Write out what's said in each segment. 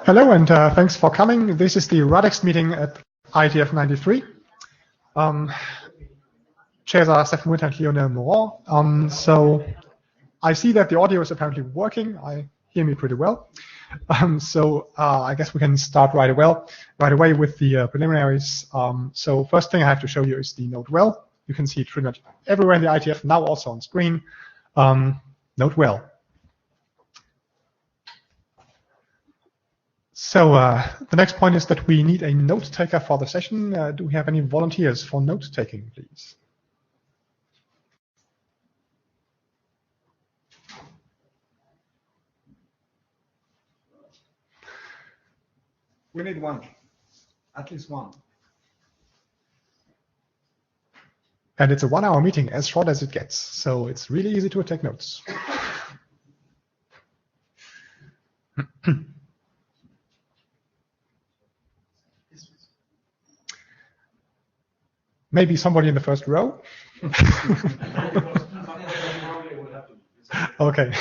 Hello, and thanks for coming. This is the RADEXT meeting at IETF 93. Chairs are Stefan Winter and Lionel Moran. So I see that the audio is apparently working. I hear me pretty well. I guess we can start right away with the preliminaries. So first thing I have to show you is the Note Well. You can see it pretty much everywhere in the IETF, now also on screen. Note Well. So the next point is that we need a note taker for the session. Do we have any volunteers for note taking, please? We need one, at least one. And it's a 1-hour meeting, as short as it gets. So it's really easy to take notes. Maybe somebody in the first row? Okay.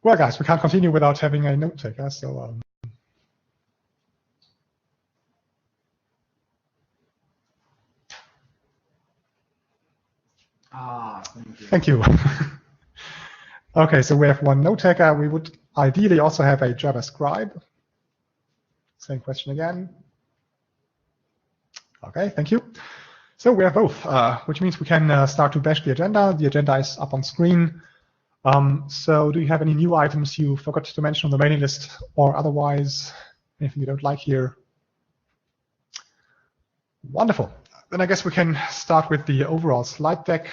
Well, guys, we can't continue without having a note taker, so thank you. Okay, so we have one note taker. We would ideally also have a Java scribe. Same question again. Okay, thank you. So we have both, which means we can start to bash the agenda. The agenda is up on screen. So do you have any new items you forgot to mention on the mailing list or otherwise? Anything you don't like here? Wonderful. Then I guess we can start with the overall slide deck.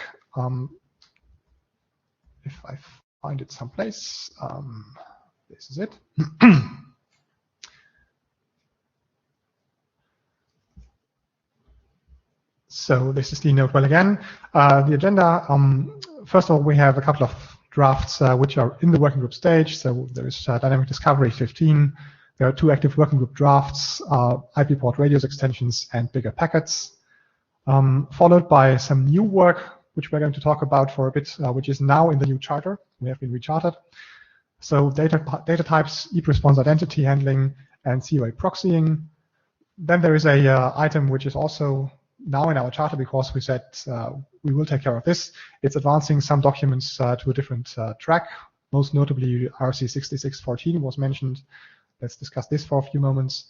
If I find it someplace, this is it. So this is the Note Well again. The agenda, first of all, we have a couple of drafts which are in the working group stage. So there is Dynamic Discovery 15. There are 2 active working group drafts, IP port radius extensions, and bigger packets. Followed by some new work, which we're going to talk about for a bit, which is now in the new charter. We have been recharted. So data types, EP response identity handling, and COA proxying. Then there is a item which is also now in our charter because we said we will take care of this. It's advancing some documents to a different track. Most notably, RC 6614 was mentioned. Let's discuss this for a few moments.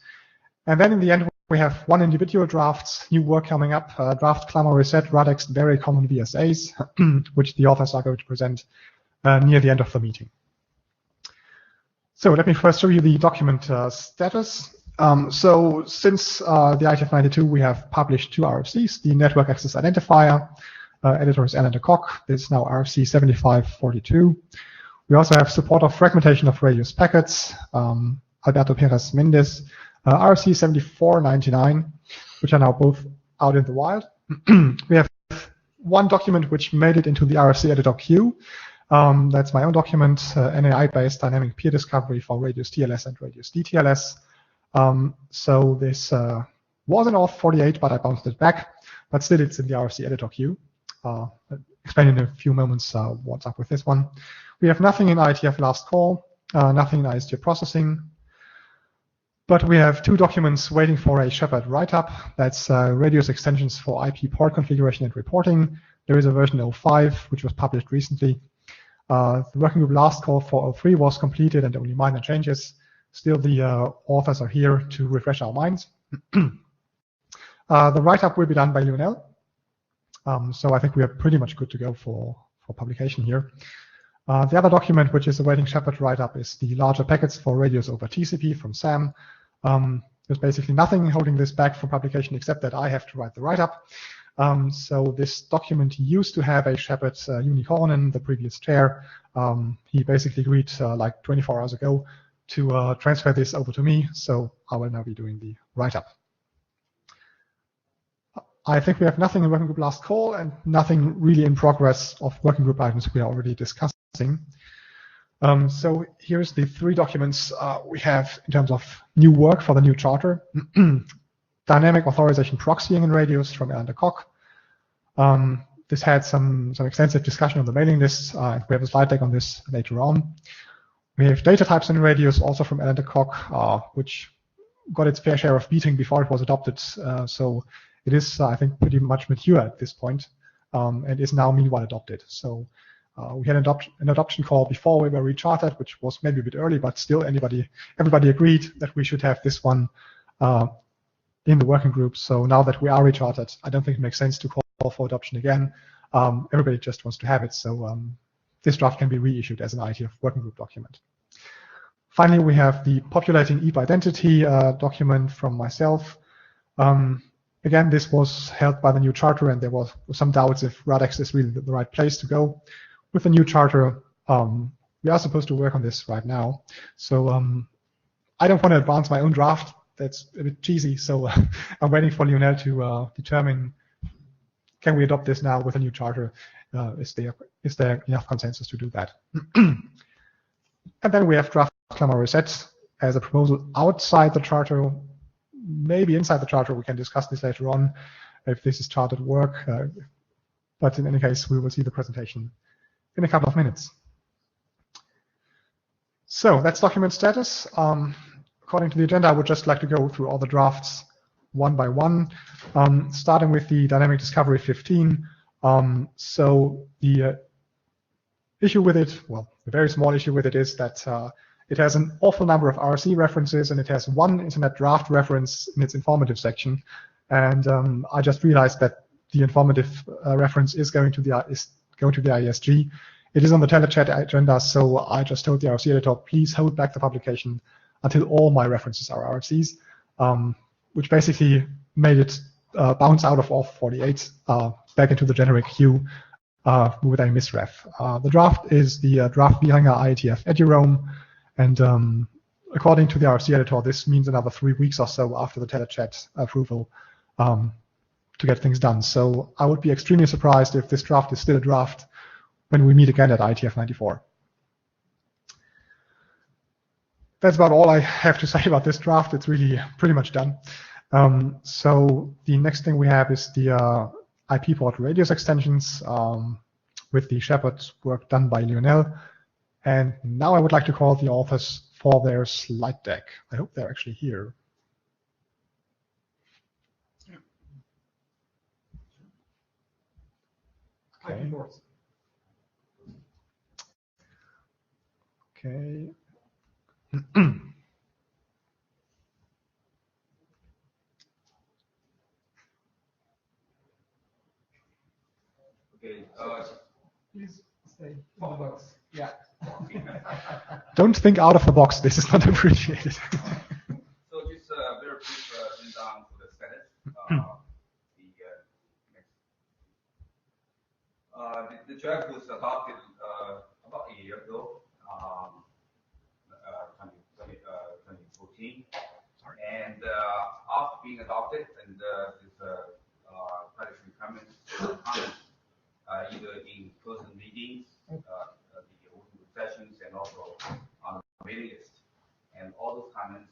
And then in the end, we have 1 individual drafts, new work coming up, draft clamor reset, RADEXT very common VSAs, which the authors are going to present near the end of the meeting. So let me first show you the document status. So since the IETF 92, we have published 2 RFCs, the Network Access Identifier, editor is Alan de Kock. This is now RFC 7542. We also have support of fragmentation of radius packets, Alberto Perez Mendez, RFC 7499, which are now both out in the wild. We have 1 document which made it into the RFC editor queue. That's my own document, NAI-based dynamic peer discovery for radius TLS and radius DTLS. So this was in auth 48, but I bounced it back. But still, it's in the RFC editor queue. I'll explain in a few moments what's up with this one. We have nothing in IETF last call, nothing in IETF processing. But we have two documents waiting for a Shepherd write-up. That's radius extensions for IP port configuration and reporting. There is a version 05, which was published recently. The working group last call for 03 was completed and only minor changes. Still, the authors are here to refresh our minds. The write-up will be done by Lionel. So I think we are pretty much good to go for publication here. The other document which is awaiting Shepherd write-up is the larger packets for radios over TCP from Sam. There's basically nothing holding this back for publication except that I have to write the write-up. So this document used to have a Shepherd unicorn, the previous chair. He basically agreed like 24 hours ago to transfer this over to me. So I will now be doing the write-up. I think we have nothing in working group last call and nothing really in progress of working group items we are already discussing. So here's the three documents we have in terms of new work for the new charter. Dynamic authorization proxying in radios from Elander Koch. This had some extensive discussion on the mailing list. We have a slide deck on this later on. We have data types in radios also from Elander Koch, which got its fair share of beating before it was adopted. So it is, I think, pretty much mature at this point, and is now meanwhile adopted. So we had an adoption call before we were rechartered, which was maybe a bit early, but still everybody agreed that we should have this one in the working group. So now that we are rechartered, I don't think it makes sense to call for adoption again. Everybody just wants to have it. So this draft can be reissued as an IETF working group document. Finally, we have the populating EAP identity document from myself. Again, this was held by the new charter, and there was some doubts if RADEXT is really the right place to go. With the new charter, we are supposed to work on this right now. So I don't want to advance my own draft. That's a bit cheesy. So I'm waiting for Lionel to determine, can we adopt this now with a new charter? Is there enough consensus to do that? And then we have draft clamor reset as a proposal outside the charter. Maybe inside the charter, we can discuss this later on if this is chartered work. But in any case, we will see the presentation in a couple of minutes. So that's document status. According to the agenda, I would just like to go through all the drafts one by one, starting with the Dynamic Discovery 15. So the issue with it, well, the very small issue with it is that it has an awful number of RC references, and it has one internet draft reference in its informative section. And I just realized that the informative reference is going to the IESG. It is on the telechat agenda, so I just told the RC editor, please hold back the publication until all my references are RFCs, which basically made it bounce out of auth 48 back into the generic queue with a misref. The draft is the draft behind our IETF edurome. And according to the RFC editor, this means another 3 weeks or so after the telechat approval to get things done. So I would be extremely surprised if this draft is still a draft when we meet again at IETF 94. That's about all I have to say about this draft. It's really pretty much done. So the next thing we have is the IP port radius extensions with the Shepherd work done by Lionel. And now I would like to call the authors for their slide deck. I hope they're actually here. Okay. Okay. Okay. Please stay in the box. Yeah. Don't think out of the box. This is not appreciated. So just a very brief rundown for the status. The draft was adopted about a year ago, 2014. And after being adopted, and there's quite a few comments, either in person meetings, the open sessions, and also on the mailing list. And all those comments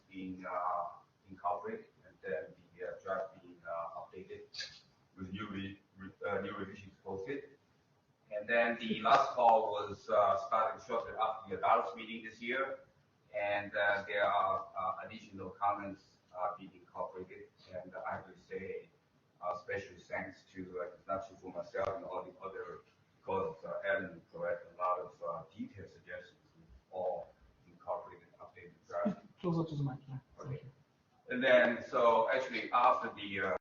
the last call was started shortly after the Dallas meeting this year, and there are additional comments being incorporated. And I have to say, especially thanks to not just for myself and all the other colleagues, Alan provided a lot of detailed suggestions, all incorporated, updated draft. Closer to the mic. Okay. And then, so actually, after the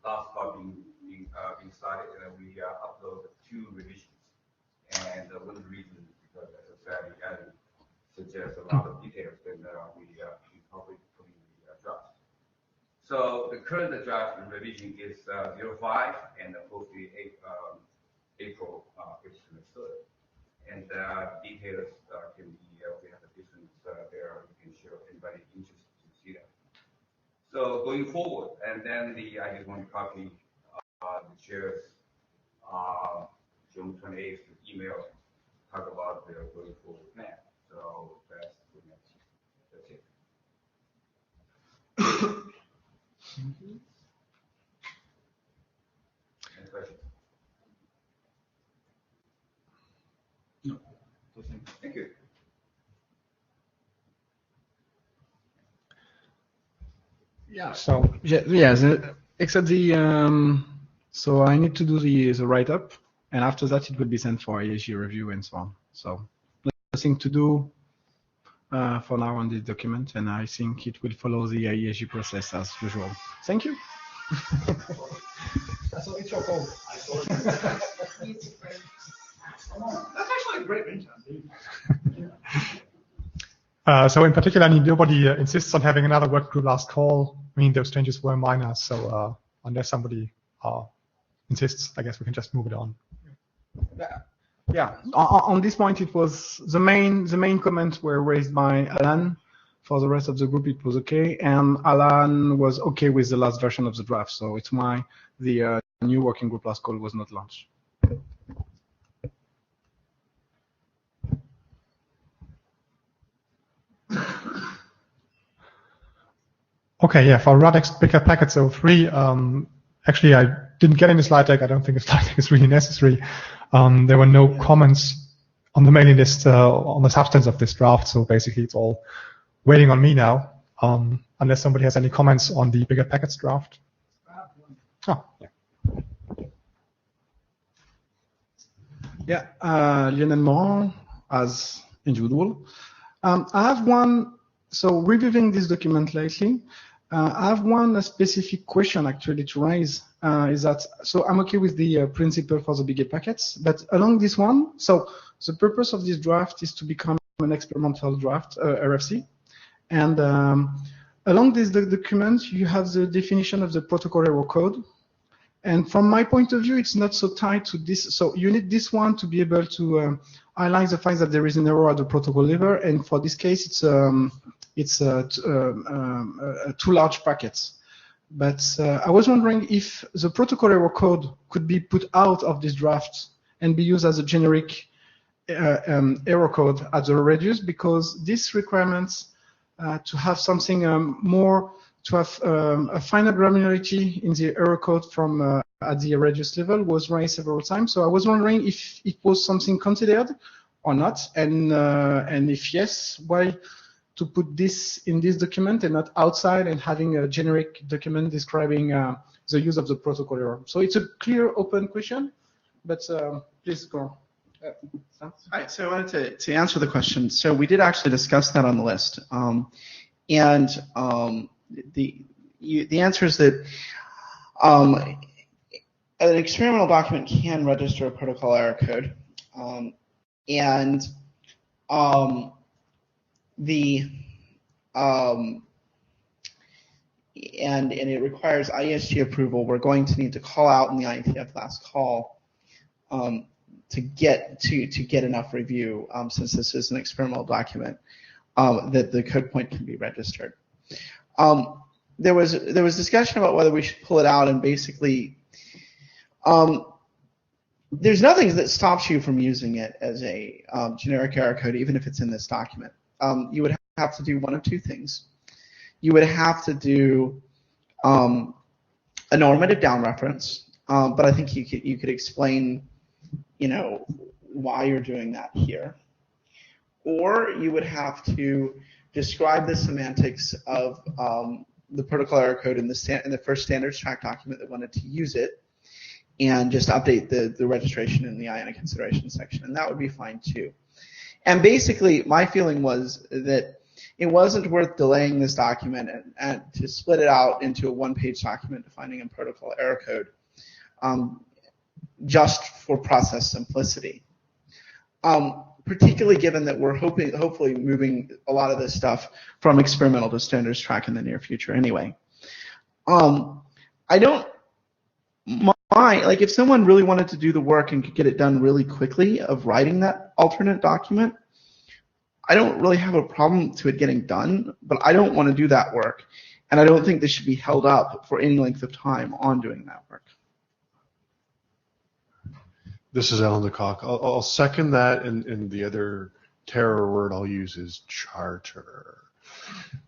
last call being started, we uploaded 2 revisions. And one reason is because, as I said, Alan suggests a lot of details, then we incorporate put in the draft. So the current draft revision is 05, and hopefully April 23rd. And details can be, we have a difference there. You can share with anybody interested to see that. So going forward, and then I just want to copy the chair's June 28th email, talk about the going forward plan. So that's the next. That's it. Any questions? No. Thank you. Yeah. So except the so I need to do the write-up, and after that it will be sent for IEG review and so on. So nothing to do for now on this document, and I think it will follow the IEG process as usual. Thank you. So it's your call. That's actually a great ringtone. So in particular, nobody insists on having another work group last call. I mean, those changes were minor, so unless somebody insists, I guess we can just move it on. Yeah. On this point, it was the main comments were raised by Alan. For the rest of the group, it was okay, and Alan was okay with the last version of the draft. So it's why the new working group last call was not launched. Okay, yeah, for RADEXT bigger packets 03, actually I didn't get any slide deck. I don't think a slide deck is really necessary. There were no comments on the mailing list on the substance of this draft, so basically it's all waiting on me now, unless somebody has any comments on the bigger packets draft. Oh, yeah. Yeah, Lionel Morin, as usual. I have one, so reviewing this document lately, I have one specific question actually to raise, is that, so I'm okay with the principle for the bigger packets, but along this one, so the purpose of this draft is to become an experimental draft, RFC, and along this document, you have the definition of the protocol error code. And from my point of view, it's not so tied to this. So you need this one to be able to highlight the fact that there is an error at the protocol level. And for this case, it's 2 large packets. But I was wondering if the protocol error code could be put out of this draft and be used as a generic error code at the reduce, because this requirements to have something more, to have a finer granularity in the error code from at the reduce level was raised several times. So I was wondering if it was something considered or not, and if yes, why to put this in this document and not outside and having a generic document describing the use of the protocol error. So it's a clear, open question, but please go on. Right, so I wanted to answer the question. So we did actually discuss that on the list. And the answer is that an experimental document can register a protocol error code, and it requires IESG approval. We're going to need to call out in the IETF last call to get enough review, since this is an experimental document, that the code point can be registered. There was discussion about whether we should pull it out, and basically there's nothing that stops you from using it as a generic error code, even if it's in this document. You would have to do one of 2 things. You would have to do a normative down reference, but I think you could explain, why you're doing that here. Or you would have to describe the semantics of the protocol error code in the first standards track document that wanted to use it, and just update the registration in the IANA consideration section, and that would be fine too. And basically, my feeling was that it wasn't worth delaying this document and to split it out into a one-page document defining a protocol error code, just for process simplicity. Particularly given that we're hopefully moving a lot of this stuff from experimental to standards track in the near future anyway. I don't mind, like if someone really wanted to do the work and could get it done really quickly of writing that alternate document, I don't really have a problem to it getting done, but I don't want to do that work. And I don't think this should be held up for any length of time on doing that work. This is Alan DeCock. I'll second that, and the other terror word I'll use is charter.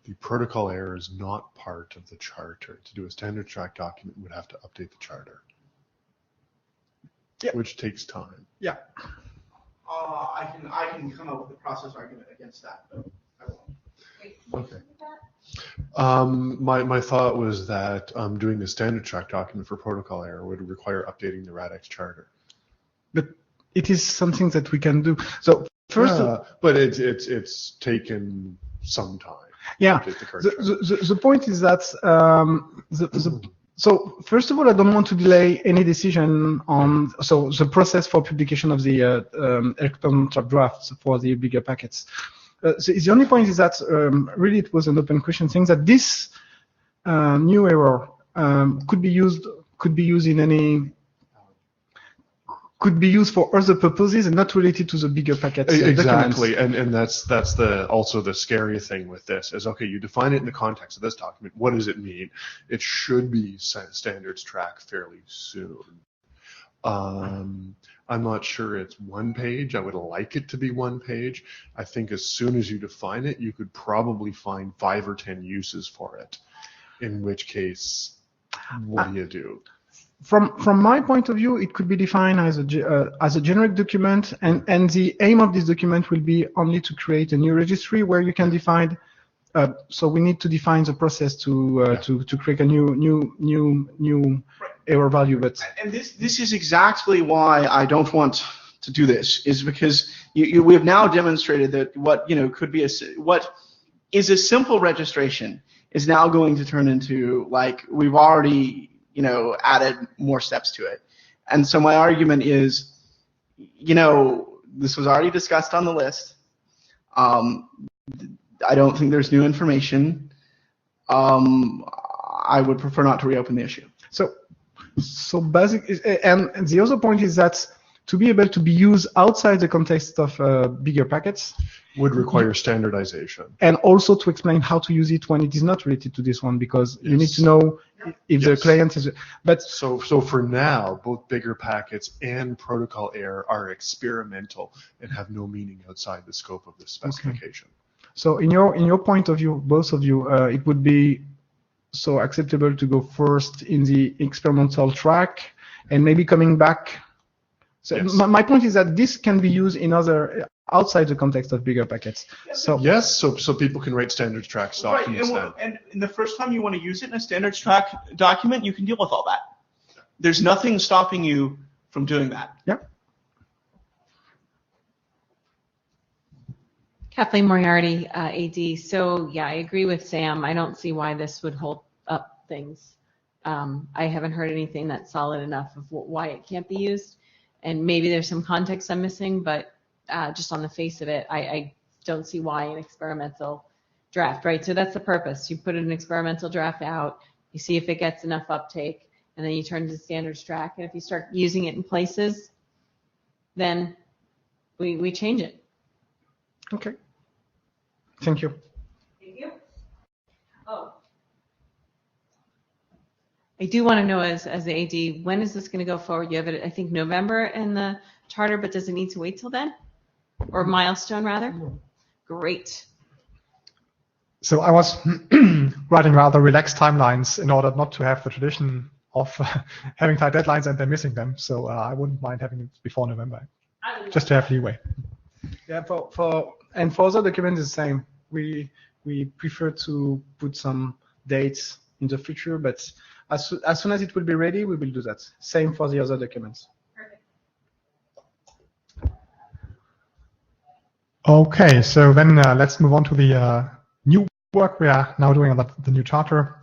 The protocol error is not part of the charter. To do a standard track document, we'd have to update the charter, which takes time. Yeah. I can come up with a process argument against that, but I won't. Okay. My thought was that doing the standard track document for protocol error would require updating the RADEXT charter. But it is something that we can do. So first, but it's taken some time. Yeah. The point is that so first of all, I don't want to delay any decision on the process for publication of the experimental drafts for the bigger packets. So the only point is that really it was an open question thing that this new error could be used in any. Could be used for other purposes and not related to the bigger packets. Exactly, and that's also the scary thing with this is, okay, you define it in the context of this document. What does it mean? It should be standards track fairly soon. I'm not sure it's one page. I would like it to be one page. I think as soon as you define it, you could probably find 5 or 10 uses for it, in which case, what do you do? From my point of view, it could be defined as a generic document, and the aim of this document will be only to create a new registry where you can define. So we need to define the process to create a new error value. But and this is exactly why I don't want to do this, is because we have now demonstrated that what could be what is a simple registration is now going to turn into, like, we've already added more steps to it. And so my argument is, this was already discussed on the list. I don't think there's new information. I would prefer not to reopen the issue. So basic, and the other point is that to be able to be used outside the context of bigger packets would require standardization. And also to explain how to use it when it is not related to this one, because you need to know if the client is. But so for now, both bigger packets and protocol error are experimental and have no meaning outside the scope of this specification. Okay. So in your point of view, both of you, it would be so acceptable to go first in the experimental track and maybe coming back. So yes. My point is that this can be used in other outside the context of bigger packets. So yes, so people can write standards track documents. Right, and the first time you want to use it in a standards track document, you can deal with all that. There's nothing stopping you from doing that. Yeah. Kathleen Moriarty, AD. So yeah, I agree with Sam. I don't see why this would hold up things. I haven't heard anything that's solid enough of why it can't be used. And maybe there's some context I'm missing, but just on the face of it, I don't see why an experimental draft, right? So that's the purpose. You put an experimental draft out, you see if it gets enough uptake, and then you turn to standards track. And if you start using it in places, then we change it. Okay. Thank you. Thank you. Oh. I do want to know as the AD, when is this going to go forward? You have it, I think, November in the charter, but does it need to wait till then? Or milestone, rather? Great. So I was writing rather relaxed timelines in order not to have the tradition of having tight deadlines and then missing them. So I wouldn't mind having it before November, just to have leeway. Yeah, for other documents it's the same. We prefer to put some dates in the future, but as soon as it will be ready, we will do that. Same for the other documents. Perfect. Okay, so then let's move on to the new work we are now doing on the new charter.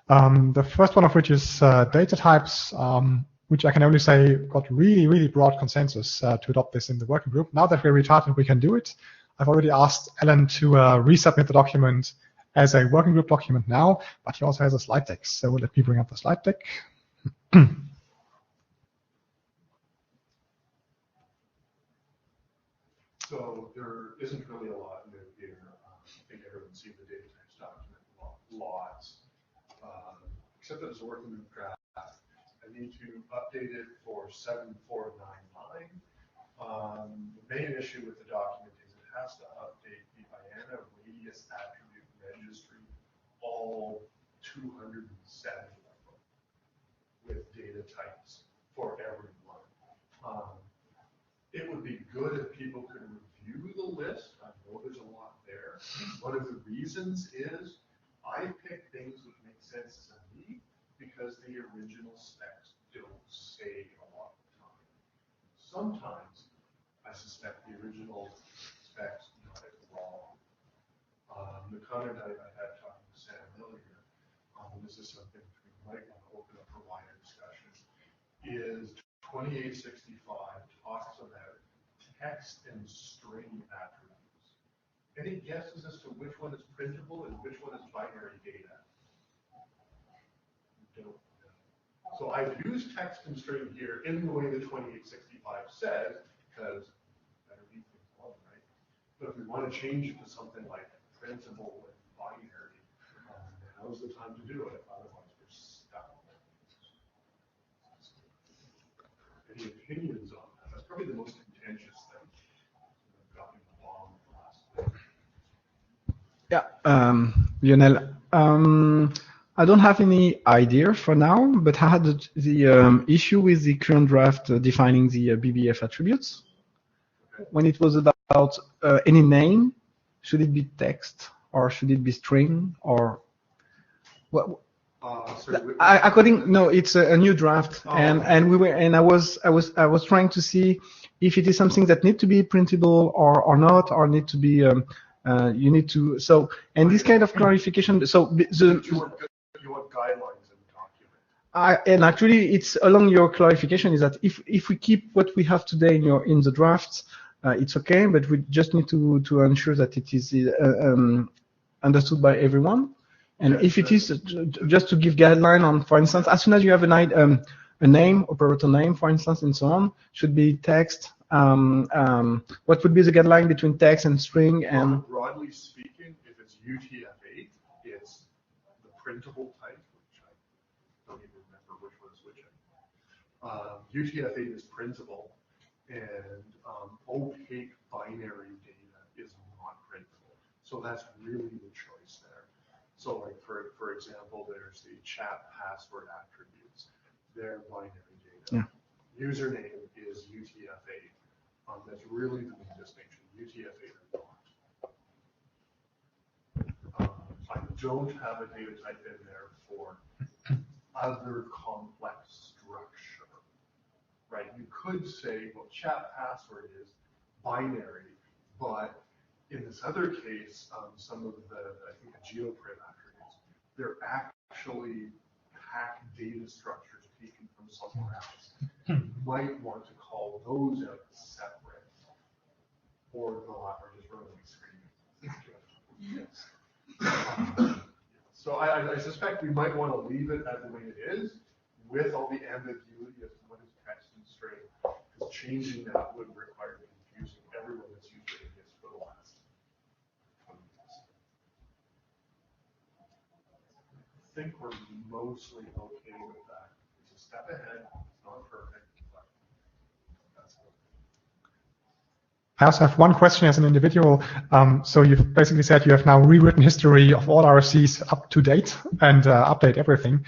The first one of which is data types, which I can only say got really, really broad consensus to adopt this in the working group. Now that we're recharted, we can do it. I've already asked Alan to resubmit the document as a working group document now, but he also has a slide deck. So let me bring up the slide deck. So there isn't really a lot new here. I think everyone's seen the data types document lots, except that it's a working group draft. I need to update it for 7499. The main issue with the document is it has to update the IANA radius attribute registry, all 207 of them, with data types for everyone. It would be good if people could review the list. I know there's a lot there. One of the reasons is I pick things that make sense to me because the original specs don't say a lot of the time. Sometimes I suspect the original specs got it wrong. The comment I had talking to Sam earlier, this is something we might want to open up for wider discussion, is 2865 talks about text and string attributes. Any guesses as to which one is printable and which one is binary data? Don't know. So I've used text and string here in the way the 2865 says, because better be things one, right? But if we want to change it to something like printable and binary, now's the time to do it. Otherwise, we're stuck. Any opinions on that? That's probably the most contentious thing. I've gotten the bomb last. Yeah, Lionel. I don't have any idea for now, but I had the issue with the current draft defining the BBF attributes. Okay. When it was about any name, should it be text or should it be string or what? No, it's a new draft, and I was trying to see if it is something that need to be printable or not, or need to be you need to and this kind of clarification. So you want guidelines in the document. And actually, it's along your clarification is that if we keep what we have today in the drafts, it's okay, but we just need to ensure that it is understood by everyone. And if it is just to give guideline on, for instance, as soon as you have a name, operator name, for instance, and so on, should be text. What would be the guideline between text and string? And broadly speaking, if it's UTF-8, it's the printable type, which I don't even remember which one is which. UTF-8 is printable, and opaque binary data is not printable. So that's really the choice there. So like for example, there's the chat password attributes. They're binary data. Yeah. Username is UTF-8. That's really the main distinction. UTF-8 or not. I don't have a data type in there for other complex structure. Right? You could say, well, chat password is binary, but in this other case, some of the, I think, the geoprint attributes, they're actually hacked data structures taken from somewhere else. You might want to call those out separate, or not, or just run the screen. So I suspect we might want to leave it as the way it is, with all the ambiguity as to what is text and string, because changing that would require confusing everyone that's used it for the last 20 years. I think we're mostly okay with that. It's a step ahead. It's not perfect, but that's good. I also have one question as an individual. So you've basically said you have now rewritten history of all RFCs up to date and update everything.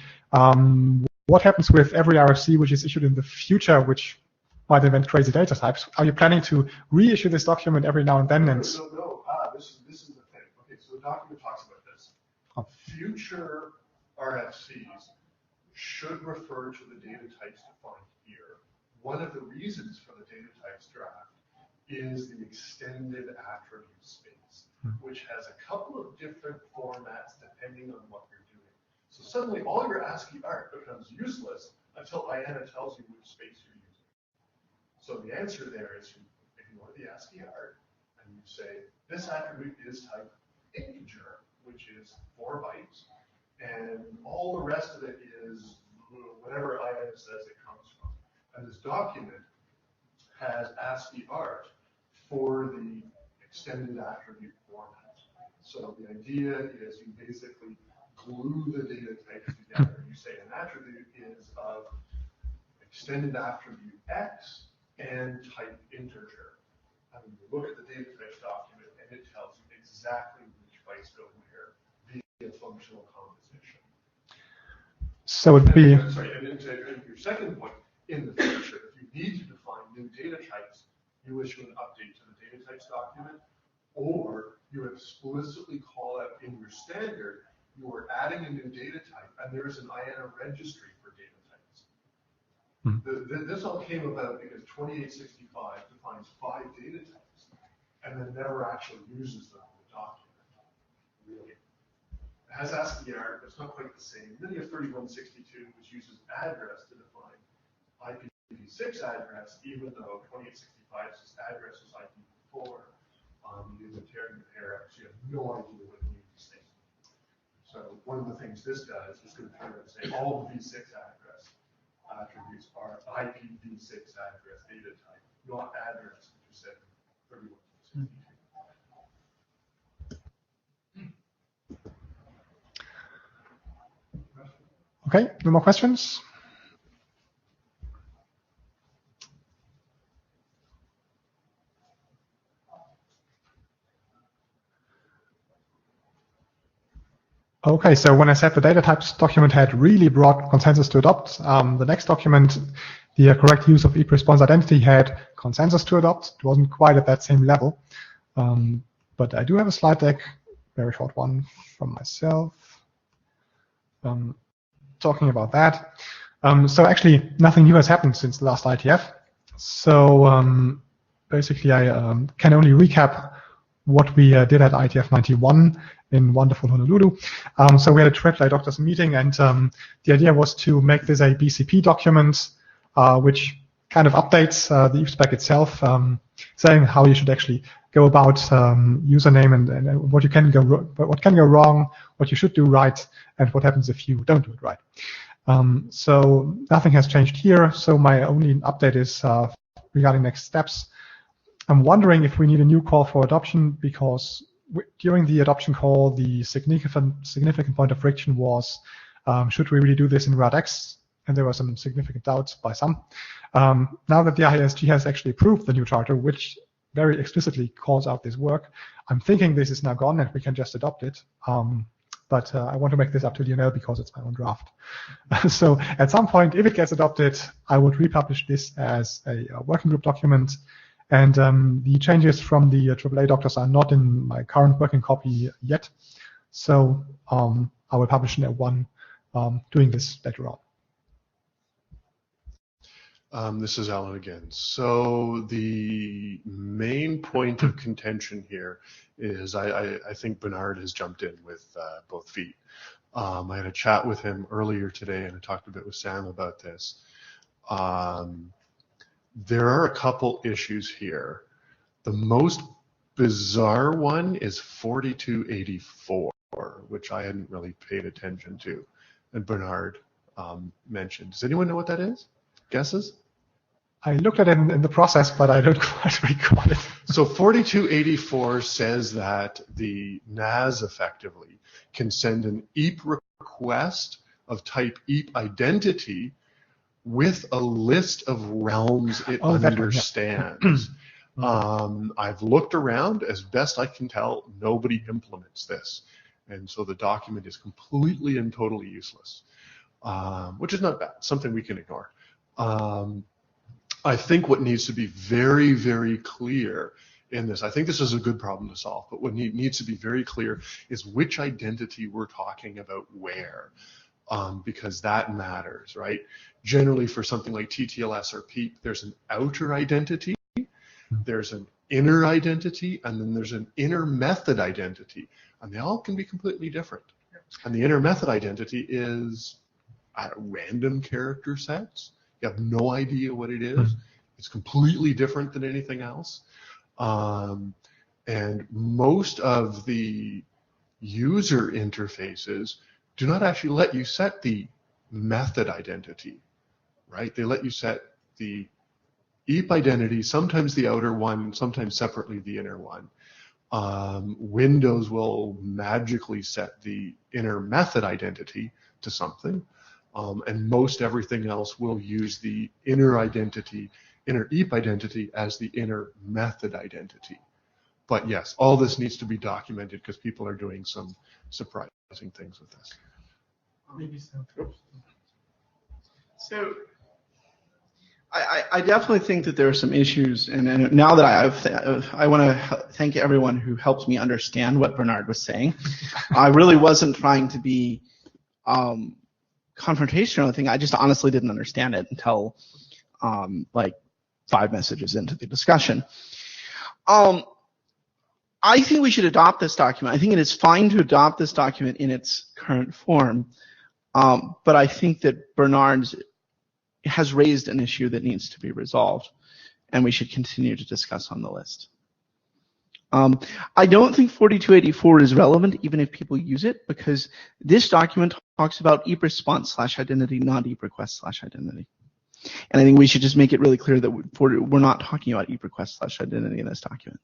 what happens with every RFC which is issued in the future, which might invent crazy data types? Are you planning to reissue this document every now and then? And No. This is the thing. Okay, so the document talks about this. Future RFCs should refer to the data types defined here. One of the reasons for the data types draft is the extended attribute space, which has a couple of different formats depending on what you're doing. So suddenly all your ASCII art becomes useless until IANA tells you which space you're using. So the answer there is if you want the ASCII art and you say this attribute is type integer, which is 4 bytes, and all the rest of it is whatever IANA says it comes from. And this document has ASCII art for the extended attribute format. So the idea is you basically glue the data types together. You say an attribute is of extended attribute X and type integer. And you look at the data types document and it tells you exactly which bytes go where via functional composition. so it'd be Sorry, and your second point, in the future, if you need to define new data types, you issue an update to the data types document, or you explicitly call out in your standard, you are adding a new data type, and there's an IANA registry for data types. This all came about because 2865 defines 5 data types, and then never actually uses them in the document, really. It has ASCII art, but it's not quite the same. Then you have 3162, which uses address to define IPv6 address, even though 2865 says address is IPv4. You use a tearing pair, so you have no idea what it means these things. So one of the things this does is compare and say all the v6 address attributes are IPv6 address data type, not address, which is said in 3162. okay. No more questions? Okay, so when I said the data types document had really broad consensus to adopt, the next document, the correct use of response identity, had consensus to adopt. It wasn't quite at that same level, but I do have a slide deck, very short one from myself, talking about that. So actually, nothing new has happened since the last IETF. So basically, I can only recap what we did at IETF 91 in wonderful Honolulu. So we had a AAA doctors meeting, and the idea was to make this a BCP document, which kind of updates the EVE spec itself, saying how you should actually go about username and what can go wrong, what you should do right, and what happens if you don't do it right. So nothing has changed here. So my only update is regarding next steps. I'm wondering if we need a new call for adoption, because during the adoption call, the significant point of friction was, should we really do this in RADEXT? And there were some significant doubts by some. Now that the IASG has actually approved the new charter, which very explicitly calls out this work, I'm thinking this is now gone and we can just adopt it. But I want to make this up to Lionel because it's my own draft. So at some point, if it gets adopted, I would republish this as a working group document. And the changes from the AAA doctors are not in my current working copy yet. So I will publish one doing this later on. This is Alan again. So the main point of contention here is I think Bernard has jumped in with both feet. I had a chat with him earlier today, and I talked a bit with Sam about this. There are a couple issues here. The most bizarre one is 4284, which I hadn't really paid attention to, and Bernard mentioned. Does anyone know what that is? Guesses? I looked at it in the process, but I don't quite recall it. So 4284 says that the NAS effectively can send an EAP request of type EAP identity with a list of realms it understands. I've looked around. As best I can tell, nobody implements this. And so the document is completely and totally useless. which is not bad, something we can ignore. I think what needs to be very, very clear in this, I think this is a good problem to solve, but what needs to be very clear is which identity we're talking about where, because that matters, right? Generally for something like TTLS or PEEP, there's an outer identity, there's an inner identity, and then there's an inner method identity, and they all can be completely different. And the inner method identity is random character sets. You have no idea what it is. It's completely different than anything else. And most of the user interfaces do not actually let you set the method identity, right? They let you set the EAP identity, sometimes the outer one, sometimes separately the inner one. Windows will magically set the inner method identity to something, and most everything else will use the inner identity, inner EAP identity as the inner method identity. But yes, all this needs to be documented because people are doing some surprising things with this. Maybe so. So I definitely think that there are some issues, and now that I want to thank everyone who helped me understand what Bernard was saying. I really wasn't trying to be confrontational. I just honestly didn't understand it until like 5 messages into the discussion. I think we should adopt this document. I think it is fine to adopt this document in its current form, but I think that Bernard has raised an issue that needs to be resolved, and we should continue to discuss on the list. I don't think 4284 is relevant even if people use it, because this document talks about EAP response/identity, not EAP request/identity. And I think we should just make it really clear that we're not talking about EAP request/identity in this document.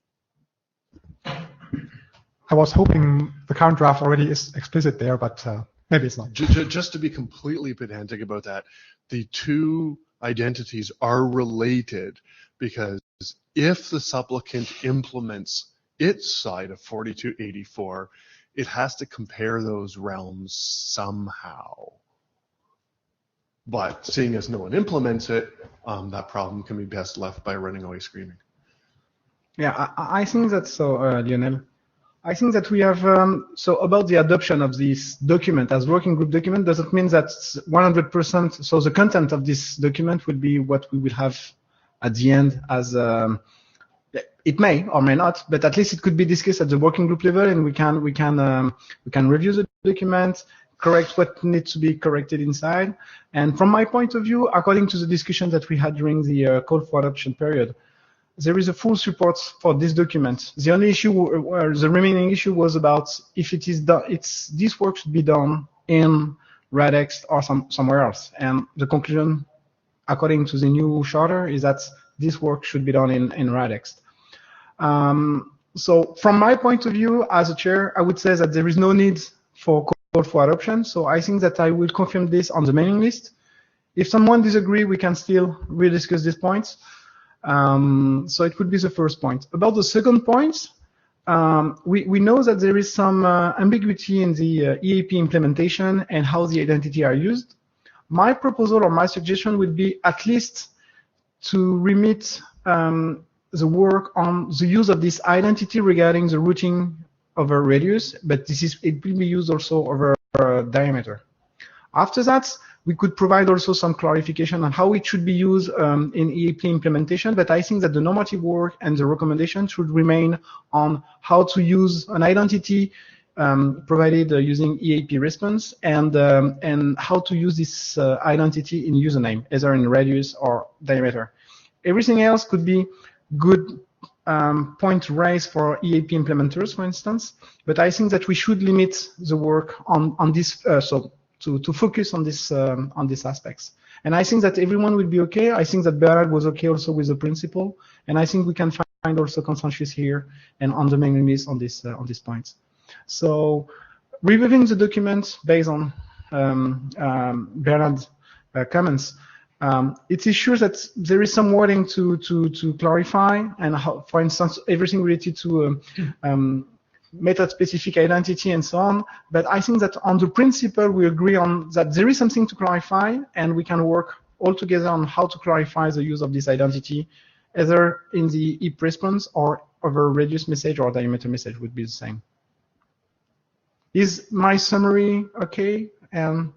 I was hoping the current draft already is explicit there, but maybe it's not. Just to be completely pedantic about that, the two identities are related because if the supplicant implements its side of 4284, it has to compare those realms somehow. But seeing as no one implements it, that problem can be best left by running away screaming. Yeah, I think that's so, Lionel. I think that we have, so about the adoption of this document as working group document doesn't mean that 100%, so the content of this document will be what we will have at the end as, it may or may not, but at least it could be discussed at the working group level, and we can review the document, correct what needs to be corrected inside. And from my point of view, according to the discussion that we had during the call for adoption period, there is a full support for this document. The only issue, or the remaining issue, was about if it is done, this work should be done in RADEXT or somewhere else. And the conclusion, according to the new charter, is that this work should be done in RADEXT. So from my point of view as a chair, I would say that there is no need for call for adoption. So I think that I will confirm this on the mailing list. If someone disagrees, we can still rediscuss these points. So it would be the first point. About the second point, we know that there is some ambiguity in the EAP implementation and how the identity are used. My proposal or my suggestion would be at least to remit the work on the use of this identity regarding the routing over radius, but it will be used also over diameter. After that, we could provide also some clarification on how it should be used in EAP implementation, but I think that the normative work and the recommendation should remain on how to use an identity provided using EAP response, and how to use this identity in username, either in radius or diameter. Everything else could be good point to raise for EAP implementers, for instance, but I think that we should limit the work on this, to focus on these aspects. And I think that everyone will be okay. I think that Bernard was okay also with the principle, and I think we can find also consensus here and on the mailing list on these points. So reviewing the document based on Bernard's comments, it is sure that there is some wording to clarify, and how, for instance, everything related to method-specific identity and so on. But I think that on the principle, we agree on that there is something to clarify, and we can work all together on how to clarify the use of this identity, either in the heap response or over radius message or diameter message would be the same. Is my summary okay? Okay.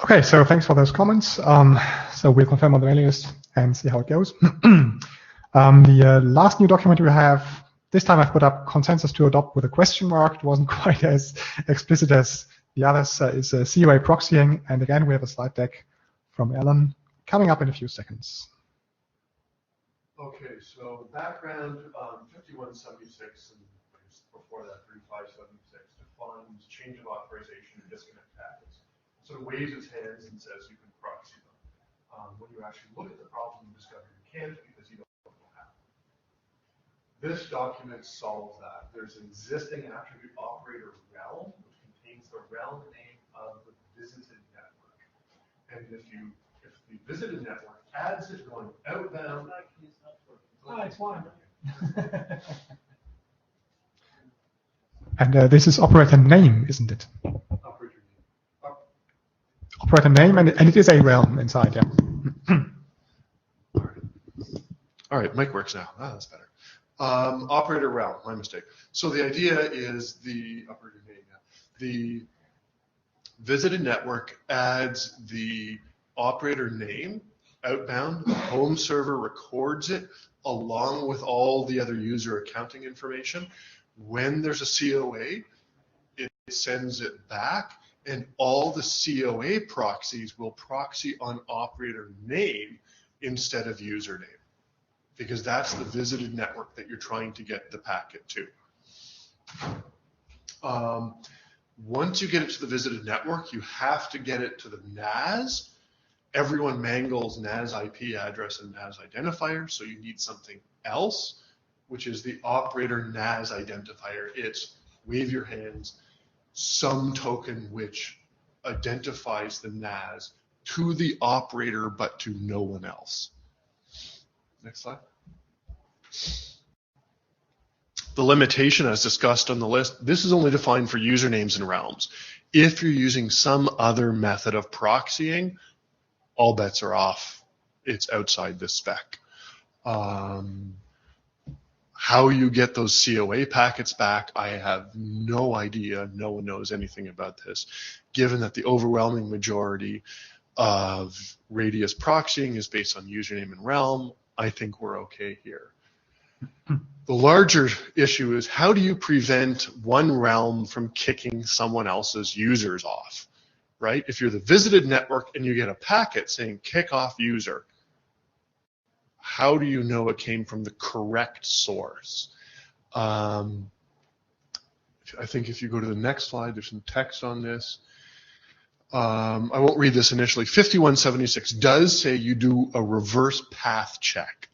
Okay, so thanks for those comments. So we'll confirm on the mailing list and see how it goes. The last new document we have, this time I've put up consensus to adopt with a question mark. It wasn't quite as explicit as the others. Is COA Proxying, and again we have a slide deck from Ellen coming up in a few seconds. Okay, so background 5176 and before that 3576 defines change of authorization and disconnect packets. So it waves its hands and says you can proxy them. When you actually look at the problem, you discover you can't because you don't know how. This document solves that. There's an existing attribute operator realm, which contains the realm name of the visited network. And if the visited network adds it going outbound, It's fine. And this is operator name, isn't it? operator name. Operator name, and it is a realm inside, yeah. All right, mic works now. That's better. Operator realm, my mistake. So the idea is the operator name. The visited network adds the operator name outbound. The home server records it along with all the other user accounting information. When there's a COA, it sends it back, and all the COA proxies will proxy on operator name instead of username, because that's the visited network that you're trying to get the packet to. Once you get it to the visited network, you have to get it to the NAS. Everyone mangles NAS IP address and NAS identifier, so you need something else, which is the operator NAS identifier. It's, wave your hands, some token which identifies the NAS to the operator but to no one else. Next slide. The limitation as discussed on the list, this is only defined for usernames and realms. If you're using some other method of proxying, all bets are off. It's outside this spec. How you get those COA packets back, I have no idea. No one knows anything about this. Given that the overwhelming majority of radius proxying is based on username and realm, I think we're okay here. The larger issue is, how do you prevent one realm from kicking someone else's users off, right? If you're the visited network and you get a packet saying kick off user, how do you know it came from the correct source? I think if you go to the next slide, there's some text on this. I won't read this initially. 5176 does say you do a reverse path check.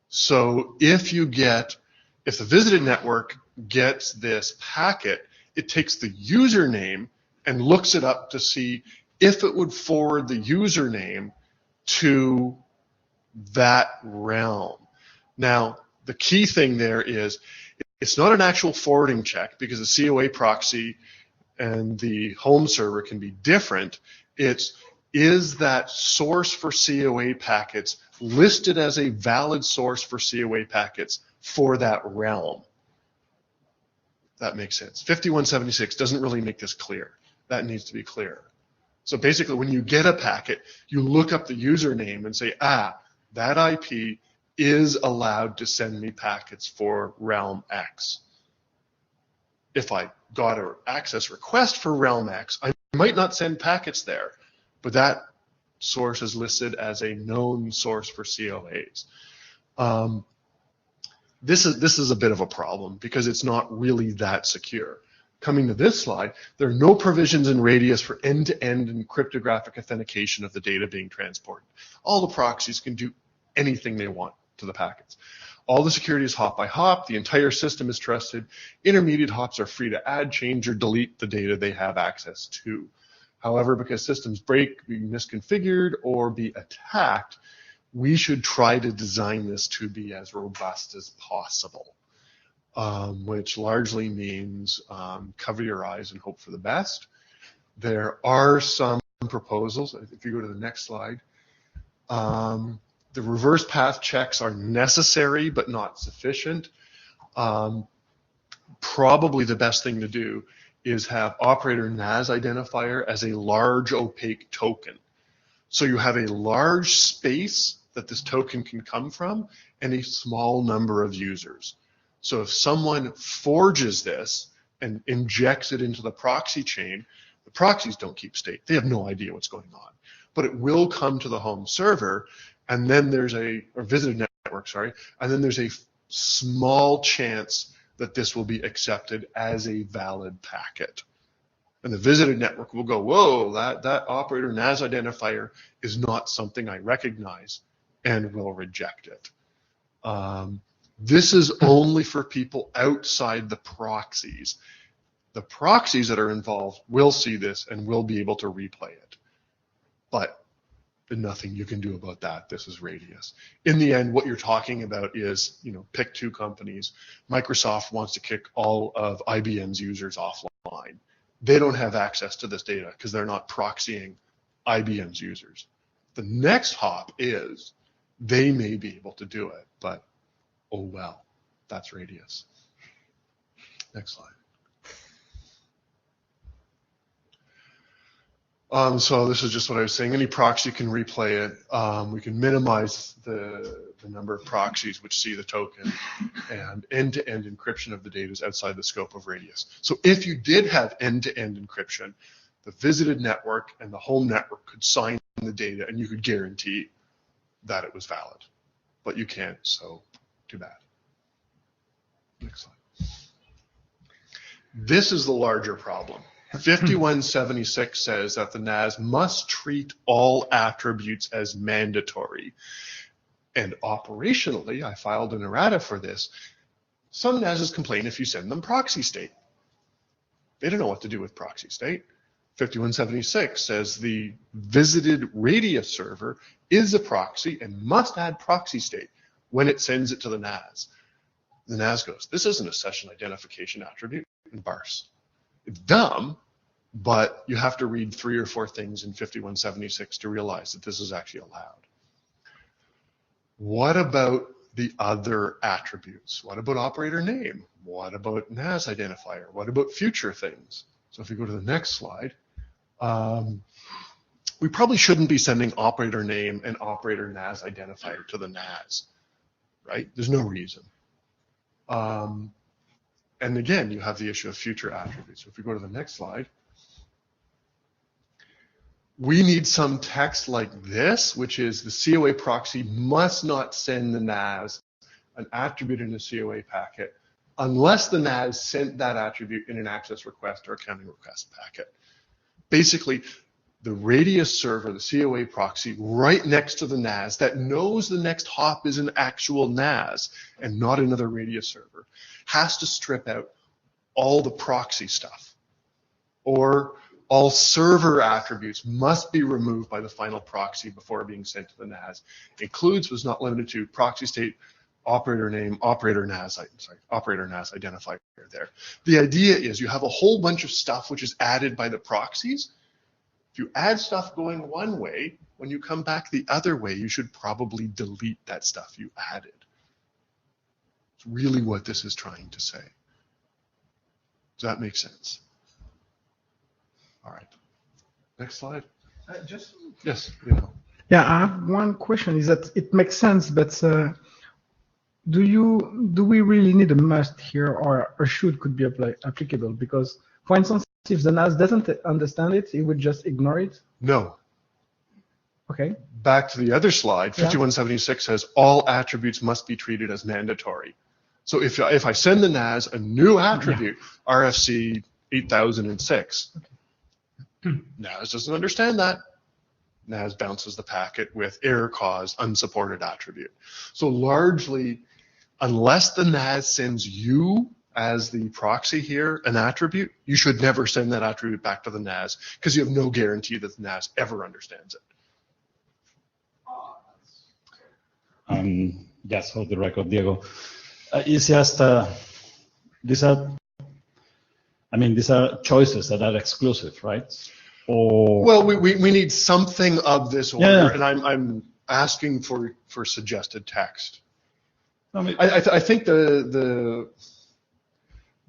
So if the visited network gets this packet, it takes the username and looks it up to see if it would forward the username to that realm. Now, the key thing there is it's not an actual forwarding check, because the COA proxy and the home server can be different. Is that source for COA packets listed as a valid source for COA packets for that realm? That makes sense. 5176 doesn't really make this clear. That needs to be clear. So basically, when you get a packet, you look up the username and say, that IP is allowed to send me packets for realm X. If I got an access request for realm X, I might not send packets there, but that source is listed as a known source for COAs. This is a bit of a problem because it's not really that secure. Coming to this slide, there are no provisions in Radius for end-to-end and cryptographic authentication of the data being transported. All the proxies can do anything they want to the packets. All the security is hop by hop. The entire system is trusted. Intermediate hops are free to add, change, or delete the data they have access to. However, because systems break, be misconfigured, or be attacked, we should try to design this to be as robust as possible, which largely means cover your eyes and hope for the best. There are some proposals. If you go to the next slide, the reverse path checks are necessary but not sufficient. Probably the best thing to do is have operator NAS identifier as a large opaque token. So you have a large space that this token can come from and a small number of users. So if someone forges this and injects it into the proxy chain, the proxies don't keep state. They have no idea what's going on. But it will come to the home server, and then there's or visited network, sorry, and then there's a small chance that this will be accepted as a valid packet. And the visited network will go, whoa, that operator NAS identifier is not something I recognize, and will reject it. This is only for people outside the proxies. The proxies that are involved will see this and will be able to replay it. But nothing you can do about that. This is Radius. In the end, what you're talking about is, pick two companies. Microsoft wants to kick all of IBM's users offline. They don't have access to this data because they're not proxying IBM's users. The next hop is they may be able to do it, but oh well, that's Radius. Next slide. So this is just what I was saying. Any proxy can replay it. We can minimize the number of proxies which see the token, and end-to-end encryption of the data is outside the scope of Radius. So if you did have end-to-end encryption, the visited network and the home network could sign the data, and you could guarantee that it was valid. But you can't, so too bad. Next slide. This is the larger problem. 5176 says that the NAS must treat all attributes as mandatory. And operationally, I filed an errata for this. Some NASs complain if you send them proxy state. They don't know what to do with proxy state. 5176 says the visited Radius server is a proxy and must add proxy state when it sends it to the NAS. The NAS goes, this isn't a session identification attribute, and bars. It's dumb, but you have to read 3 or 4 things in 5176 to realize that this is actually allowed. What about the other attributes? What about operator name? What about NAS identifier? What about future things? So if you go to the next slide, we probably shouldn't be sending operator name and operator NAS identifier to the NAS, right? There's no reason. And again, you have the issue of future attributes. So if we go to the next slide, we need some text like this, which is the COA proxy must not send the NAS an attribute in a COA packet unless the NAS sent that attribute in an access request or accounting request packet. Basically, the Radius server, the COA proxy, right next to the NAS that knows the next hop is an actual NAS and not another Radius server, has to strip out all the proxy stuff, or all server attributes must be removed by the final proxy before being sent to the NAS. Includes, was not limited to, proxy state, operator name, operator NAS identifier there. The idea is you have a whole bunch of stuff which is added by the proxies. If you add stuff going one way, when you come back the other way, you should probably delete that stuff you added. It's really what this is trying to say. Does that make sense? All right. Next slide. Yes. Yeah, I have one question. Is that it makes sense, but do we really need a must here, or a should could be applicable? Because, for instance, if the NAS doesn't understand it, it would just ignore it? No. Okay. Back to the other slide, 5176 says all attributes must be treated as mandatory. So if I send the NAS a new attribute, RFC 8006, NAS doesn't understand that. NAS bounces the packet with error cause unsupported attribute. So largely, unless the NAS sends you as the proxy here an attribute, you should never send that attribute back to the NAS because you have no guarantee that the NAS ever understands it. Just for the record, Diego, it's just these are choices that are exclusive, right? Or well, we need something of this order, yeah. And I'm asking for suggested text. I mean, I think the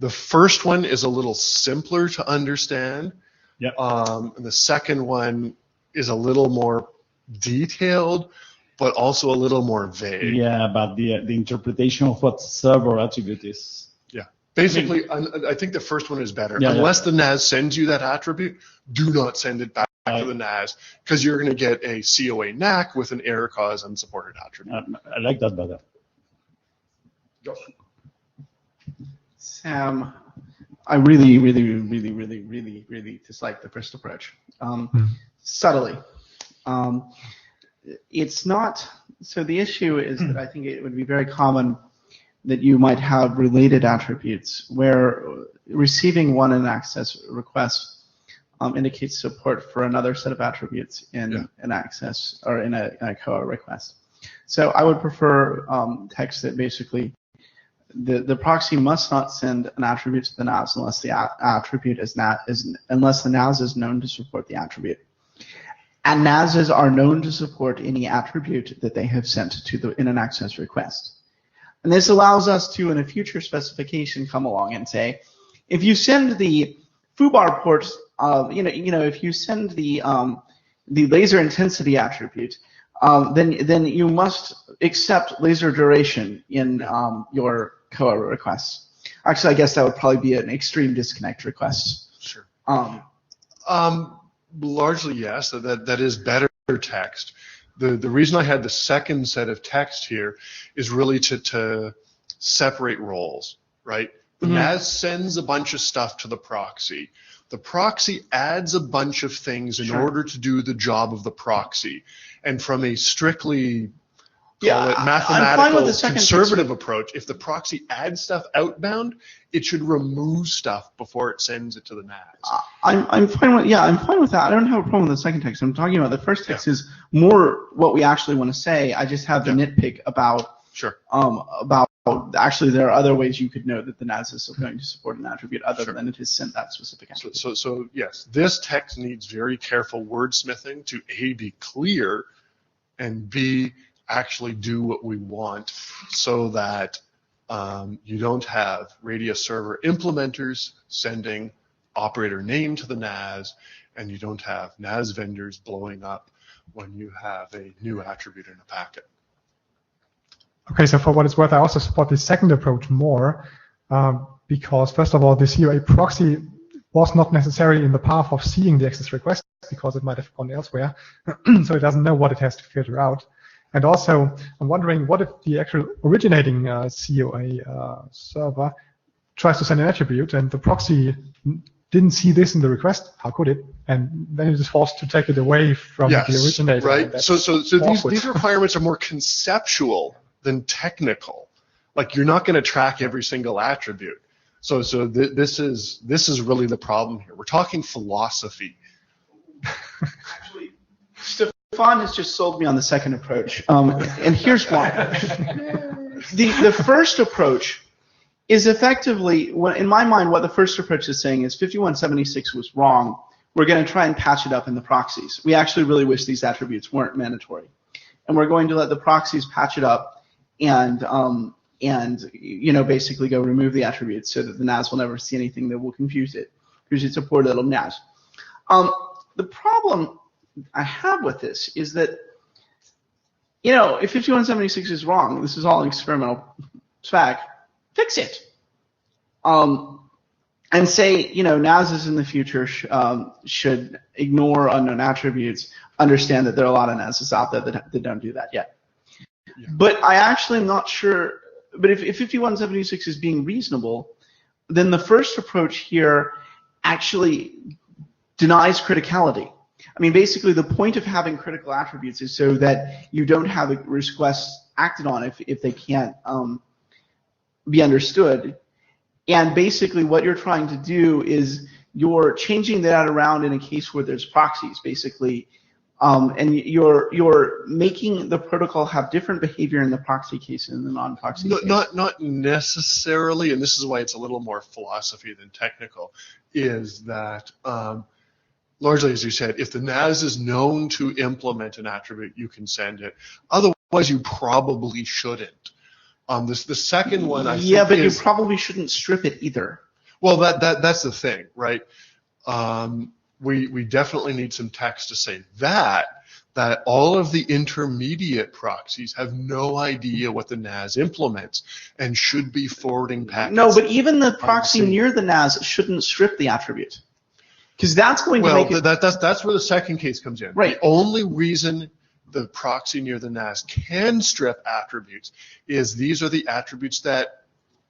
first one is a little simpler to understand. Yeah. And the second one is a little more detailed, but also a little more vague. Yeah, but the interpretation of what server attribute is. Yeah. Basically, I think the first one is better. Yeah, Unless the NAS sends you that attribute, do not send it back to the NAS because you're going to get a COA NAC with an error cause unsupported attribute. I like that better. Sam, I really dislike the first approach. Subtly. It's not, so the issue is that I think it would be very common that you might have related attributes where receiving one in access request indicates support for another set of attributes in an access or in a COA request. So I would prefer text that basically the proxy must not send an attribute to the NAS unless the attribute unless the NAS is known to support the attribute. And NASs are known to support any attribute that they have sent to in an access request. And this allows us to, in a future specification, come along and say, if you send the foobar port, if you send the laser intensity attribute, then you must accept laser duration in your COA requests. Actually, I guess that would probably be an extreme disconnect request. Sure. Largely, yes. That is better text. The reason I had the second set of text here is really to separate roles, right? The NAS sends a bunch of stuff to the proxy. The proxy adds a bunch of things in order to do the job of the proxy. And from a strictly mathematical conservative approach, if the proxy adds stuff outbound, it should remove stuff before it sends it to the NAS. I'm fine with that. I don't have a problem with the second text. I'm talking about the first text is more what we actually want to say. I just have the nitpick about actually there are other ways you could know that the NAS is going to support an attribute other than it has sent that specific attribute. So yes, this text needs very careful wordsmithing to A, be clear, and B, actually do what we want so that you don't have Radius server implementers sending operator name to the NAS, and you don't have NAS vendors blowing up when you have a new attribute in a packet. Okay, so for what it's worth, I also support the second approach more because, first of all, the COA proxy was not necessarily in the path of seeing the access request because it might have gone elsewhere, so it doesn't know what it has to filter out. And also, I'm wondering, what if the actual originating COA server tries to send an attribute and the proxy didn't see this in the request? How could it? And then it is forced to take it away from the originator. Right. So these requirements are more conceptual than technical. Like, you're not going to track every single attribute. So this is really the problem here. We're talking philosophy. Actually, Stefan has just sold me on the second approach, and here's why. The first approach is effectively, in my mind, what the first approach is saying is 5176 was wrong. We're going to try and patch it up in the proxies. We actually really wish these attributes weren't mandatory, and we're going to let the proxies patch it up and basically go remove the attributes so that the NAS will never see anything that will confuse it, because it's a poor little NAS. The problem I have with this is that, if 5176 is wrong, this is all an experimental spec, fix it. And say, NASs in the future should ignore unknown attributes, understand that there are a lot of NASs out there that don't do that yet. Yeah. But I actually am not sure, but if 5176 is being reasonable, then the first approach here actually denies criticality. I mean, basically, the point of having critical attributes is so that you don't have requests acted on if they can't be understood. And basically what you're trying to do is you're changing that around in a case where there's proxies, basically. And you're making the protocol have different behavior in the proxy case and the non-proxy case. Not necessarily, and this is why it's a little more philosophy than technical, is that largely, as you said, if the NAS is known to implement an attribute, you can send it. Otherwise, you probably shouldn't. The second one, I think, but you probably shouldn't strip it either. Well, that's the thing, right? We definitely need some text to say that all of the intermediate proxies have no idea what the NAS implements and should be forwarding packets. No, but even the proxy near the NAS shouldn't strip the attribute, because that's going to make it. That's where the second case comes in. Right. The only reason the proxy near the NAS can strip attributes is these are the attributes that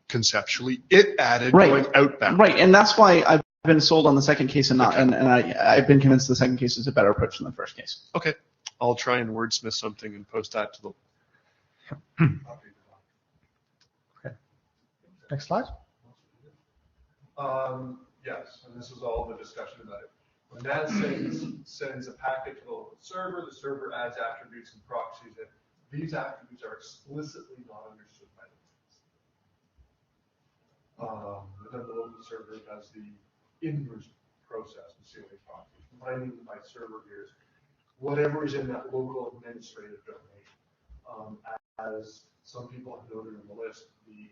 conceptually it added going outbound. Right, and that's why I've been sold on the second case and I've been convinced the second case is a better approach than the first case. Okay, I'll try and wordsmith something and post that to the. Okay. Next slide. Yes, and this was all the discussion about it. When NAS sends a packet to the server adds attributes and proxies it. These attributes are explicitly not understood by the NAS. Then the local server does the inverse process in COA proxy, combining them by server here. Whatever is in that local administrative domain. As some people have noted in the list, the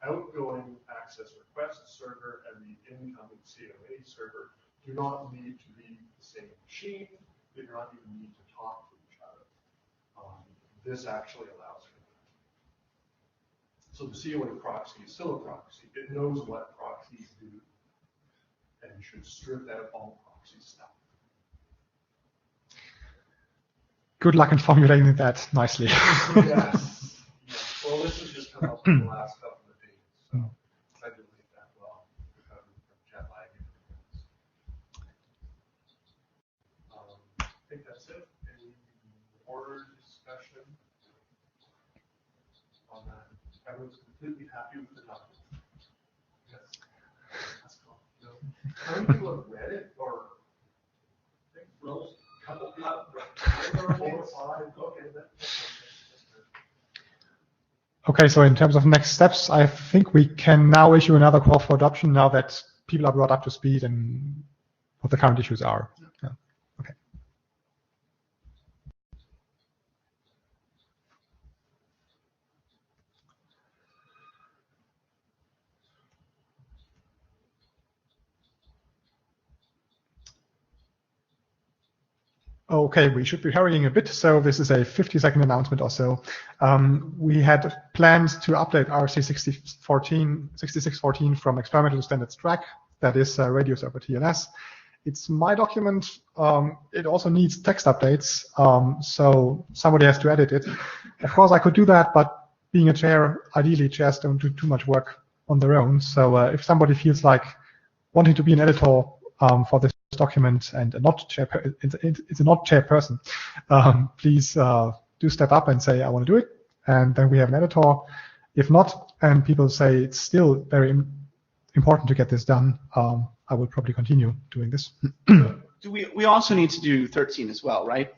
outgoing access request server and the incoming COA server do not need to be the same machine. They do not even need to talk to each other. This actually allows for that. So the COA proxy is still a proxy. It knows what proxies do and should strip out all proxy stuff. Good luck in formulating that nicely. Yes. Well, this has just come up in the last couple of days, so I didn't make that well, recovering from jet lag. I think that's it. Any order discussion on that? Everyone's completely happy with the document. Yes. That's cool. No. How many people have read it, or I think Rose, a couple people, 4 or 5. Okay, Okay, so in terms of next steps, I think we can now issue another call for adoption now that people are brought up to speed and what the current issues are. Yeah. Okay. Okay, we should be hurrying a bit, so this is a 50-second announcement or so. We had plans to update RC 6614 from experimental to standards track, that is radio server TLS. It's my document. It also needs text updates, so somebody has to edit it. Of course, I could do that, but being a chair, ideally chairs don't do too much work on their own. So if somebody feels like wanting to be an editor for this document and it's a not chairperson, please do step up and say I want to do it, and then we have an editor. If not, and people say it's still very important to get this done, I will probably continue doing this. We also need to do 13 as well, right?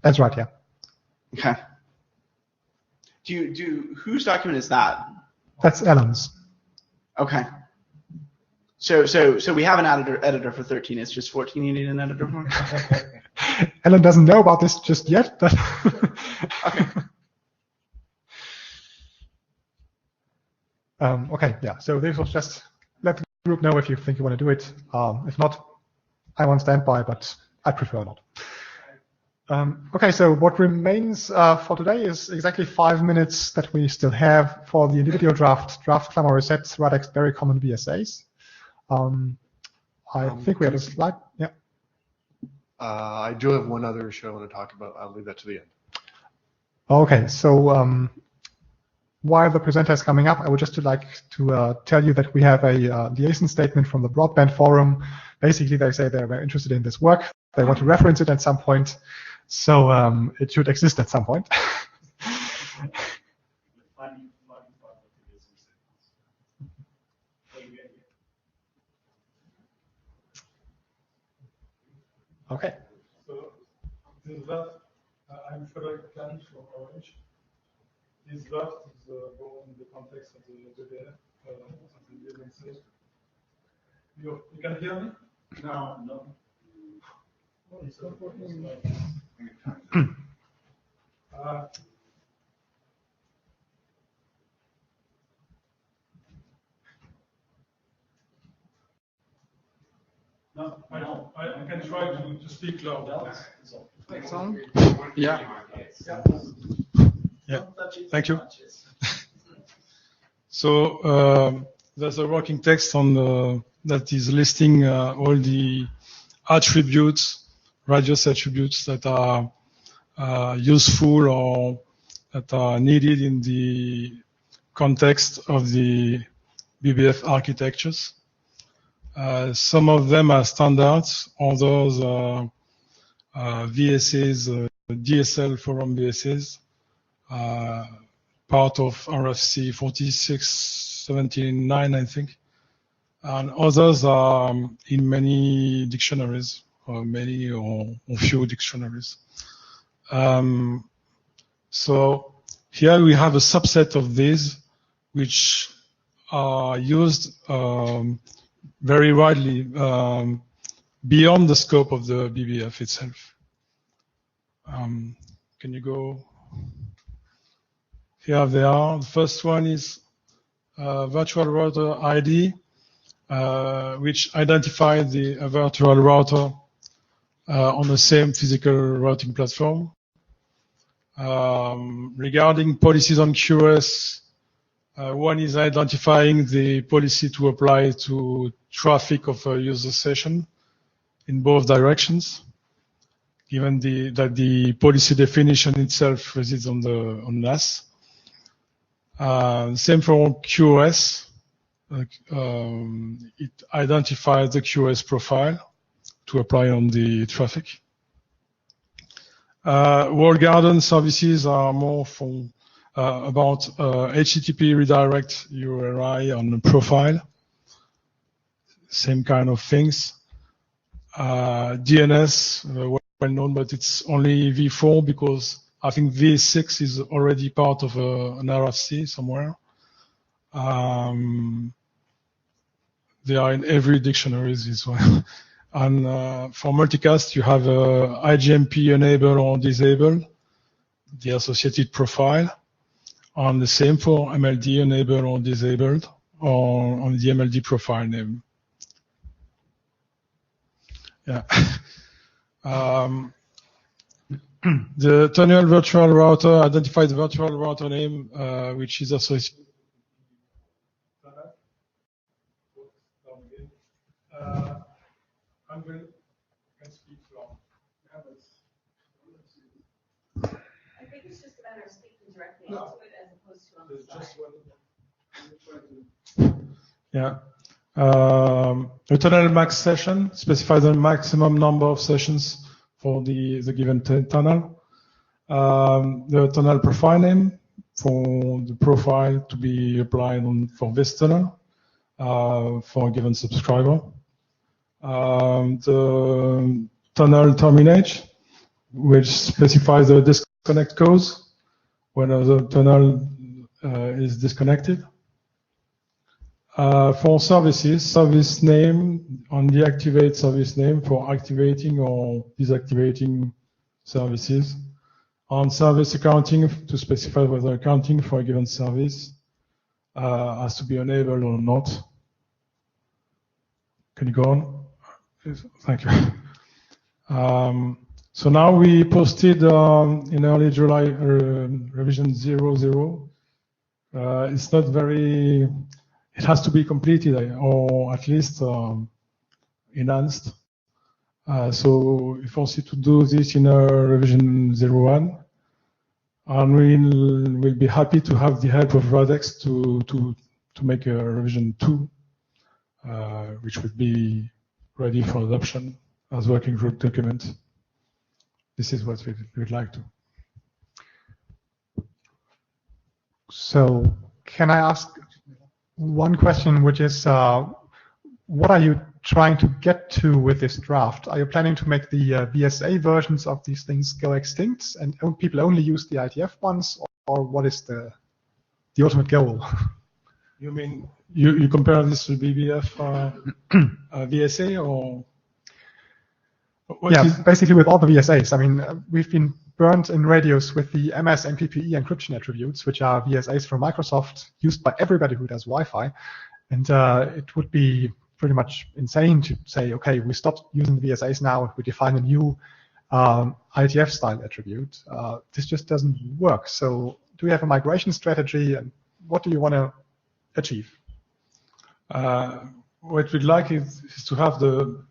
That's right, yeah. Okay. Whose document is that? That's Ellen's. Okay. So we have an editor for 13. It's just 14 you need an editor for? Ellen doesn't know about this just yet, but okay. Okay, yeah. So this was just let the group know if you think you want to do it. If not, I'm on standby, but I prefer not. Okay, so what remains for today is exactly 5 minutes that we still have for the individual draft clamor resets, RADEXT very common VSAs. I think we have a slide. Yeah. I do have one other issue I want to talk about. I'll leave that to the end. Okay, so while the presenter is coming up, I would just like to tell you that we have a liaison statement from the broadband forum. Basically, they say they're very interested in this work. They want to reference it at some point, so it should exist at some point. Okay. So this draft, I'm Frederick Kahn from Orange. This draft is born in the context of the DDF, the building safe. You can hear me? No, no. Oh, it's not working. No, I can try to speak loud. Sound? Yeah. Yeah. Thank you. So there's a working text on that is listing all the attributes, radius attributes that are useful or that are needed in the context of the BBF architectures. Some of them are standards, others are VSAs, DSL forum VSAs, part of RFC 4679, I think. And others are in many dictionaries, or many or few dictionaries. So here we have a subset of these which are used very widely beyond the scope of the BBF itself. Can you go? Here they are. The first one is virtual router ID, which identifies the virtual router on the same physical routing platform. Regarding policies on QoS, one is identifying the policy to apply to traffic of a user session in both directions, given that the policy definition itself resides on NAS. Same for QoS. It identifies the QoS profile to apply on the traffic. Walled garden services are more about HTTP redirect URI on the profile. Same kind of things. DNS, well known, but it's only V4 because I think V6 is already part of an RFC somewhere. They are in every dictionary as well. And for multicast, you have IGMP enable or disable, the associated profile. And the same for MLD enable or disabled, or on the MLD profile name. Yeah. The tunnel virtual router identifies the virtual router name, which is associated. Can speak long. I think it's just a matter of speaking directly into it as opposed to on the side. Yeah. The tunnel max session specifies the maximum number of sessions for the given tunnel. The tunnel profile name for the profile to be applied for this tunnel for a given subscriber. The tunnel terminate, which specifies the disconnect cause when the tunnel is disconnected. For services, service name on the activate service name for activating or deactivating services. On service accounting to specify whether accounting for a given service has to be enabled or not. Can you go on? Thank you. So now we posted in early July revision 00. It's not very. It has to be completed or at least enhanced. So we force you to do this in revision 01. And we'll be happy to have the help of RADEXT to make a revision 2, which would be ready for adoption as working group document. This is what we'd like to. So can I ask one question, which is, what are you trying to get to with this draft? Are you planning to make the VSA versions of these things go extinct and people only use the IETF ones, or what is the ultimate goal? You mean you compare this to BBF VSA, or? Yeah, basically with all the VSAs. I mean, we've been burned in radios with the MS MPPE encryption attributes, which are VSAs from Microsoft used by everybody who does Wi-Fi. And it would be pretty much insane to say, okay, we stopped using the VSAs now, we define a new IETF style attribute. This just doesn't work. So do we have a migration strategy, and what do you want to achieve? What we'd like is to have the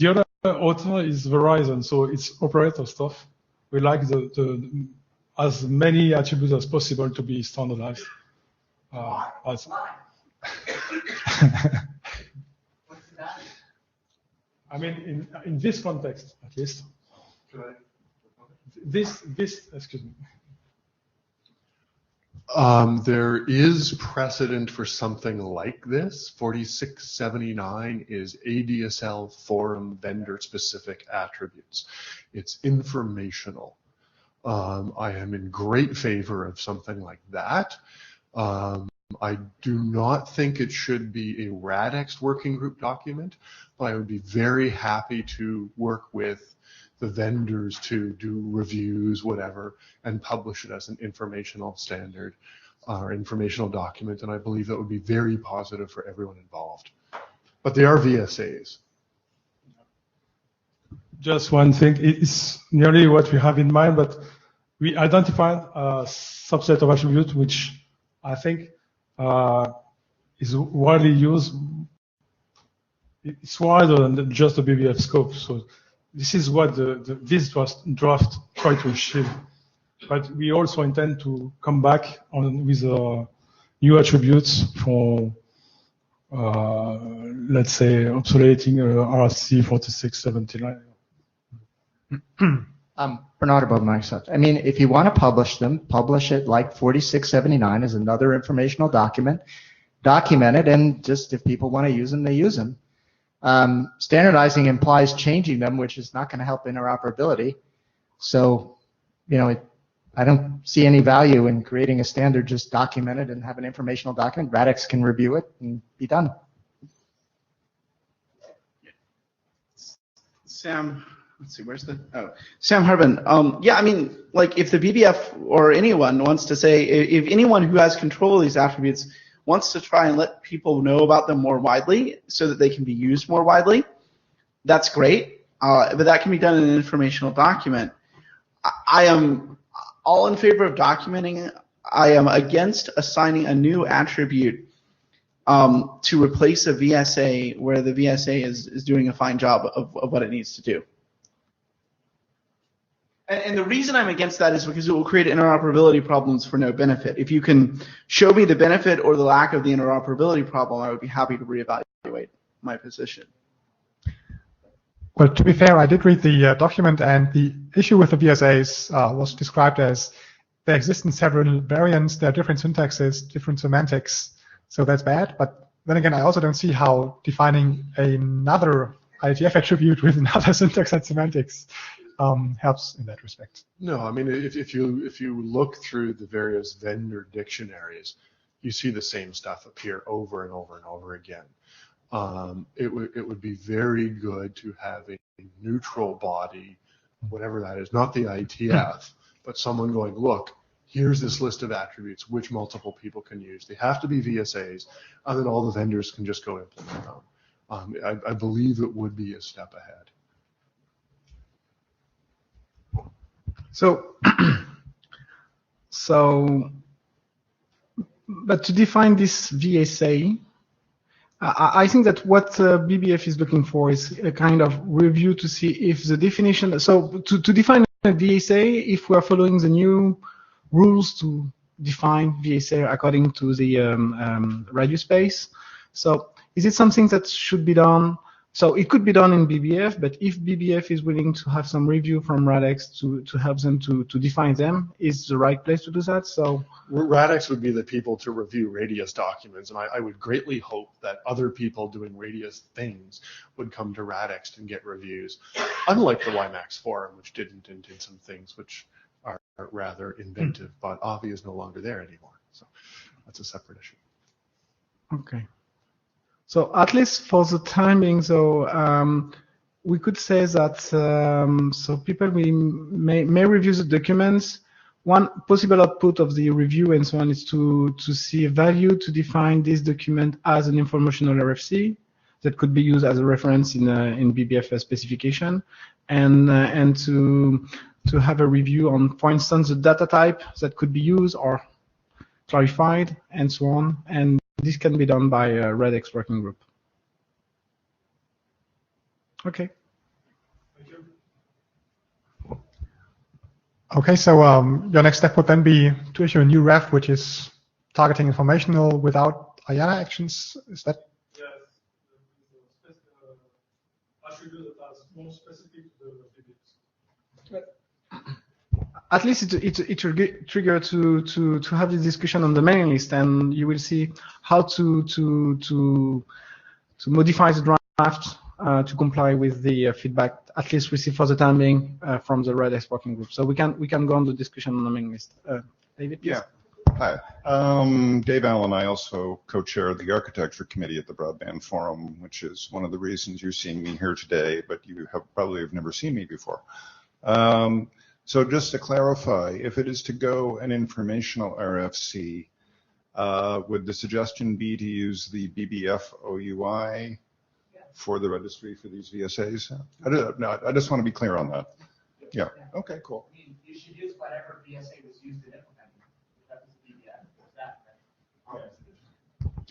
other author is Verizon, so it's operator stuff. We like the as many attributes as possible to be standardized. I mean, in this context, at least. This, excuse me. There is precedent for something like this. 4679 is ADSL forum vendor-specific attributes. It's informational. I am in great favor of something like that. I do not think it should be a RADEXT working group document, but I would be very happy to work with the vendors to do reviews, whatever, and publish it as an informational standard or informational document, and I believe that would be very positive for everyone involved. But they are VSAs. Just one thing, it's nearly what we have in mind, but we identified a subset of attributes which I think is widely used. It's wider than just the BBF scope. So this is what this draft tried to achieve. But we also intend to come back on with new attributes for, let's say, obsoleting RC 4679. Bernard above Microsoft. I mean, if you want to publish them, publish it like 4679 as another informational document, document it, and just if people want to use them, they use them. Standardizing implies changing them, which is not going to help interoperability. So, you know, I don't see any value in creating a standard, just document it and have an informational document. RADEXT can review it and be done. Sam, let's see, where's the, Sam Harbin. Yeah, I mean, like if the BBF or anyone wants to say, if anyone who has control of these attributes wants to try and let people know about them more widely so that they can be used more widely, that's great. But that can be done in an informational document. I am all in favor of documenting. I am against assigning a new attribute to replace a VSA where the VSA is doing a fine job of what it needs to do. And the reason I'm against that is because it will create interoperability problems for no benefit. If you can show me the benefit or the lack of the interoperability problem, I would be happy to reevaluate my position. Well, to be fair, I did read the document, and the issue with the VSAs was described as they exist in several variants, there are different syntaxes, different semantics, so that's bad. But then again, I also don't see how defining another IETF attribute with another syntax and semantics helps in that respect. No, I mean, if you look through the various vendor dictionaries, you see the same stuff appear over and over and over again. It would be very good to have a neutral body, whatever that is, not the IETF, but someone going, look, here's this list of attributes which multiple people can use. They have to be VSAs, and then all the vendors can just go implement them. I believe it would be a step ahead. So, but to define this VSA, I think that what BBF is looking for is a kind of review to see if the definition, so to define a VSA, if we are following the new rules to define VSA according to the radio space. So is it something that should be done So it could be done in BBF, but if BBF is willing to have some review from RADEXT to help them to define them, is the right place to do that. So RADEXT would be the people to review Radius documents, and I would greatly hope that other people doing Radius things would come to RADEXT and get reviews, unlike the WiMAX forum, which didn't and did some things which are rather inventive, but Avi is no longer there anymore. So that's a separate issue. Okay. So at least for the time being, so we could say that so people may review the documents. One possible output of the review and so on is to see a value to define this document as an informational RFC that could be used as a reference in BBF specification, and to have a review on, for instance, the data type that could be used or clarified and so on. And this can be done by a RADEXT working group. Okay. Thank you. Okay, so your next step would then be to issue a new ref, which is targeting informational without IANA actions. Is that? Yes. Attribute that is more specific to the PBS. At least it's a trigger to have this discussion on the mailing list, and you will see how to modify the draft to comply with the feedback, at least received for the time being from the RADEXT working group. So we can go on the discussion on the mailing list. David, please. Yeah. Hi. Dave Allen, I also co-chair the Architecture Committee at the Broadband Forum, which is one of the reasons you're seeing me here today, but you probably have never seen me before. So just to clarify, if it is to go an informational RFC, would the suggestion be to use the BBF OUI for the registry for these VSAs? I just want to be clear on that. Yeah. Okay, cool. You should use whatever VSA was used in implementing. That was BBF.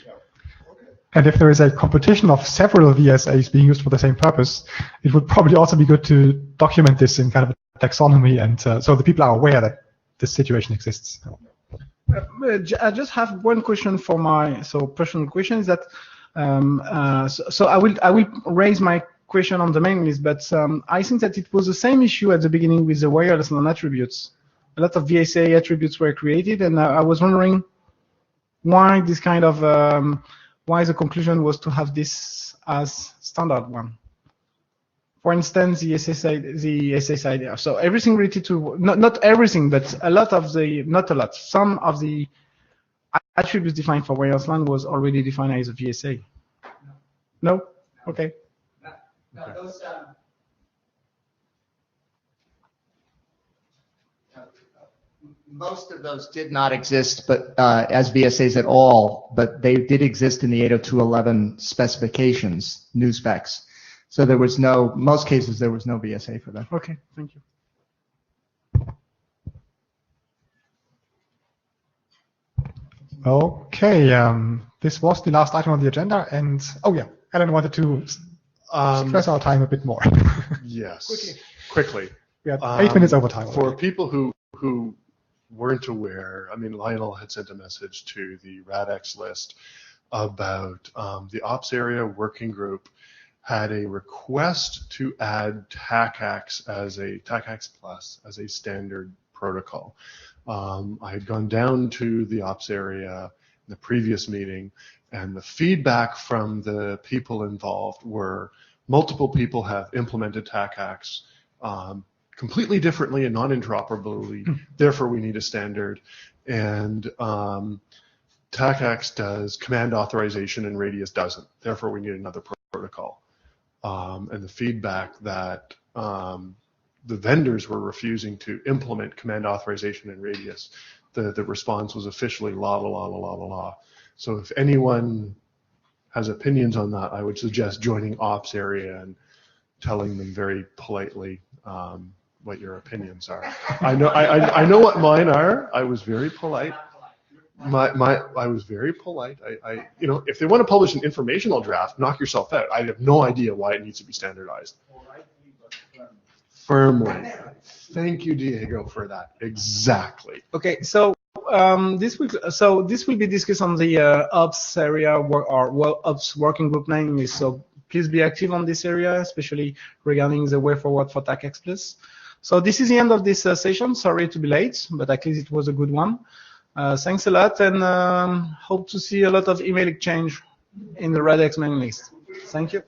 Yeah. Okay. And if there is a competition of several VSAs being used for the same purpose, it would probably also be good to document this in kind of a taxonomy, and so the people are aware that this situation exists. I just have one question for my personal question is that so I will raise my question on the mailing list, but I think that it was the same issue at the beginning with the wireless LAN attributes. A lot of VSA attributes were created, and I was wondering why this kind of why the conclusion was to have this as standard one. For instance, the SSID. So everything related to not everything, but a lot of the some of the attributes defined for wireless LAN was already defined as a VSA. No? Okay. No, those. Most of those did not exist, but as VSAs at all, but they did exist in the 802.11 specifications, new specs. So there was most cases there was no VSA for that. Okay, thank you. Okay, this was the last item on the agenda, and oh yeah, Alan wanted to stress our time a bit more. Yes. Quickly. We had 8 minutes over time. For people who weren't aware, I mean, Lionel had sent a message to the RADEXT list about the ops area working group had a request to add TACACS Plus as a standard protocol. I had gone down to the ops area in the previous meeting, and the feedback from the people involved were multiple people have implemented TACACS completely differently and non-interoperably. Therefore, we need a standard. And TACACS does command authorization and Radius doesn't. Therefore, we need another protocol. And the feedback that the vendors were refusing to implement command authorization and Radius, the response was officially la la la la la la la. So if anyone has opinions on that, I would suggest joining ops area and telling them very politely what your opinions are. I know what mine are. I was very polite. I was very polite. You know, if they want to publish an informational draft, knock yourself out. I have no idea why it needs to be standardized. Firmly. Thank you, Diego, for that. Exactly. Okay, so this will be discussed on the ops area or ops working group name. So please be active on this area, especially regarding the way forward for TACX+. So this is the end of this session. Sorry to be late, but at least it was a good one. Thanks a lot, and hope to see a lot of email exchange in the RADEXT mailing list. Thank you.